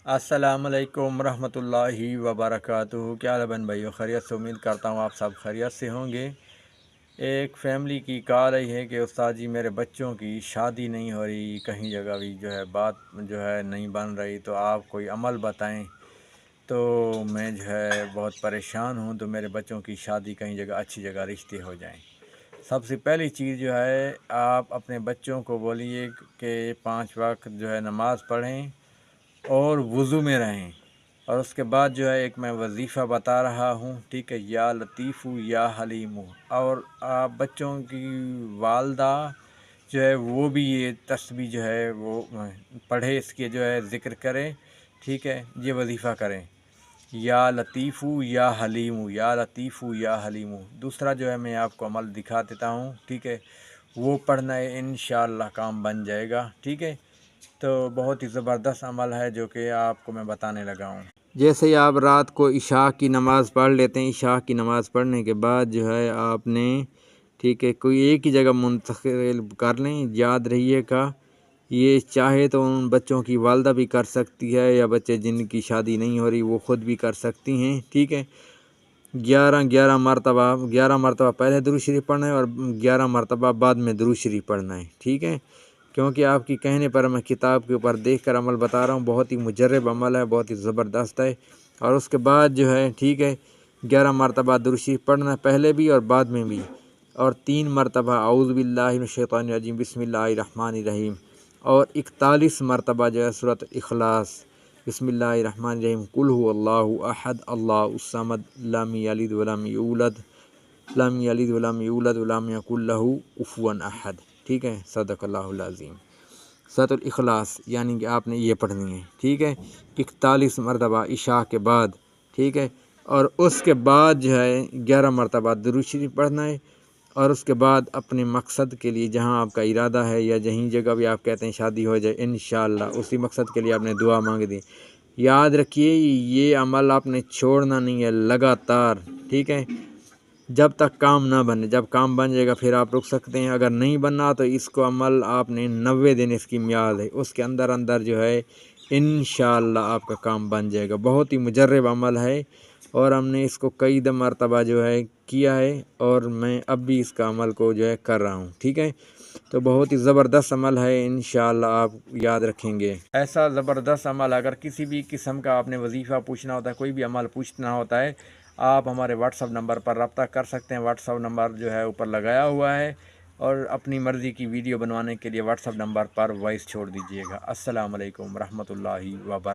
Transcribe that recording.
अस्सलाम वालेकुम रहमतुल्लाहि वबरकातुहू। क्या हाल है बहन भाइयों, खैरियत से? उम्मीद करता हूँ आप सब खैरियत से होंगे। एक फैमिली की कॉल आई है कि उस्ताद जी मेरे बच्चों की शादी नहीं हो रही, कहीं जगह भी जो है बात जो है नहीं बन रही, तो आप कोई अमल बताएं। तो मैं जो है बहुत परेशान हूँ, तो मेरे बच्चों की शादी कहीं जगह अच्छी जगह रिश्ते हो जाएं। सबसे पहली चीज़ जो है, आप अपने बच्चों को बोलिए कि 5 वक्त जो है नमाज़ पढ़ें और वज़ू में रहें। और उसके बाद जो है एक मैं वजीफ़ा बता रहा हूँ, ठीक है, या लतीफ़ू या हलीमू। और आप बच्चों की वालदा जो है वो भी ये तस्बीह जो है वो पढ़े, इसके जो है ज़िक्र करें, ठीक है, ये वजीफ़ा करें, या लतीफ़ू या हलीमू, या लतीफ़ू या हलीमू। दूसरा जो है मैं आपको अमल दिखा देता हूँ, ठीक है, वो पढ़ना है, इंशाअल्लाह काम बन जाएगा, ठीक है। तो बहुत ही ज़बरदस्त अमल है जो कि आपको मैं बताने लगा हूँ। जैसे ही आप रात को इशा की नमाज़ पढ़ लेते हैं, इशा की नमाज़ पढ़ने के बाद जो है आपने, ठीक है, कोई एक ही जगह मुंतकिल कर लें। याद रहिएगा, ये चाहे तो उन बच्चों की वालदा भी कर सकती है, या बच्चे जिनकी शादी नहीं हो रही वो ख़ुद भी कर सकती हैं, ठीक है। 11 मरतबा पहले दुरूद शरीफ पढ़ना है और 11 मरतबा बाद में दुरूद शरीफ पढ़ना है, ठीक है। क्योंकि आपकी कहने पर मैं किताब के ऊपर देखकर अमल बता रहा हूँ। बहुत ही मुजर्रब अमल है, बहुत ही ज़बरदस्त है। और उसके बाद जो है, ठीक है, 11 मरतबा दुरूद शरीफ पढ़ना है, पहले भी और बाद में भी। और 3 मरतबा औज़ु बिल्लाहि मिनश शैतानिर रजीम बिस्मिल्लाहिर रहमानिर रहीम। और 41 मरतबा जो है सूरत इखलास बिस्मिल्लाहिर रहमानिर रहीम, कुल हुवल्लाहु अहद अल्लाहुस समद लम यलिद वलम यूलद वलम यकुल लहू कुफुवन अहद, ठीक है। सदक़ल्लाहुल अज़ीम। सूरतुल इखलास यानी कि आपने ये पढ़नी है, ठीक है, 41 मरतबा इशा के बाद, ठीक है। और उसके बाद जो है 11 मरतबा दुरूद शरीफ पढ़ना है। और उसके बाद अपने मकसद के लिए, जहाँ आपका इरादा है या जहीं जगह भी आप कहते हैं शादी हो जाए, इंशाअल्लाह उसी मकसद के लिए आपने दुआ मांग दी। याद रखिए, ये अमल आपने छोड़ना नहीं है, लगातार, ठीक है, जब तक काम ना बने। जब काम बन जाएगा फिर आप रुक सकते हैं। अगर नहीं बनना तो इसको अमल आपने 90 दिन इसकी मियाद है, उसके अंदर अंदर जो है इंशाअल्लाह आपका काम बन जाएगा। बहुत ही मुजर्रब अमल है और हमने इसको कई मरतबा जो है किया है, और मैं अब भी इसका अमल को जो है कर रहा हूँ, ठीक है। तो बहुत ही ज़बरदस्त अमल है, इंशाअल्लाह आप याद रखेंगे। ऐसा ज़बरदस्त अमल, अगर किसी भी किस्म का आपने वजीफ़ा पूछना होता है, कोई भी अमल पूछना होता है, आप हमारे व्हाट्सअप नंबर पर रब्ता कर सकते हैं। व्हाट्सअप नंबर जो है ऊपर लगाया हुआ है, और अपनी मर्ज़ी की वीडियो बनवाने के लिए व्हाट्सअप नंबर पर वॉइस छोड़ दीजिएगा। अस्सलाम वालेकुम रहमतुल्लाहि व बरकातहू।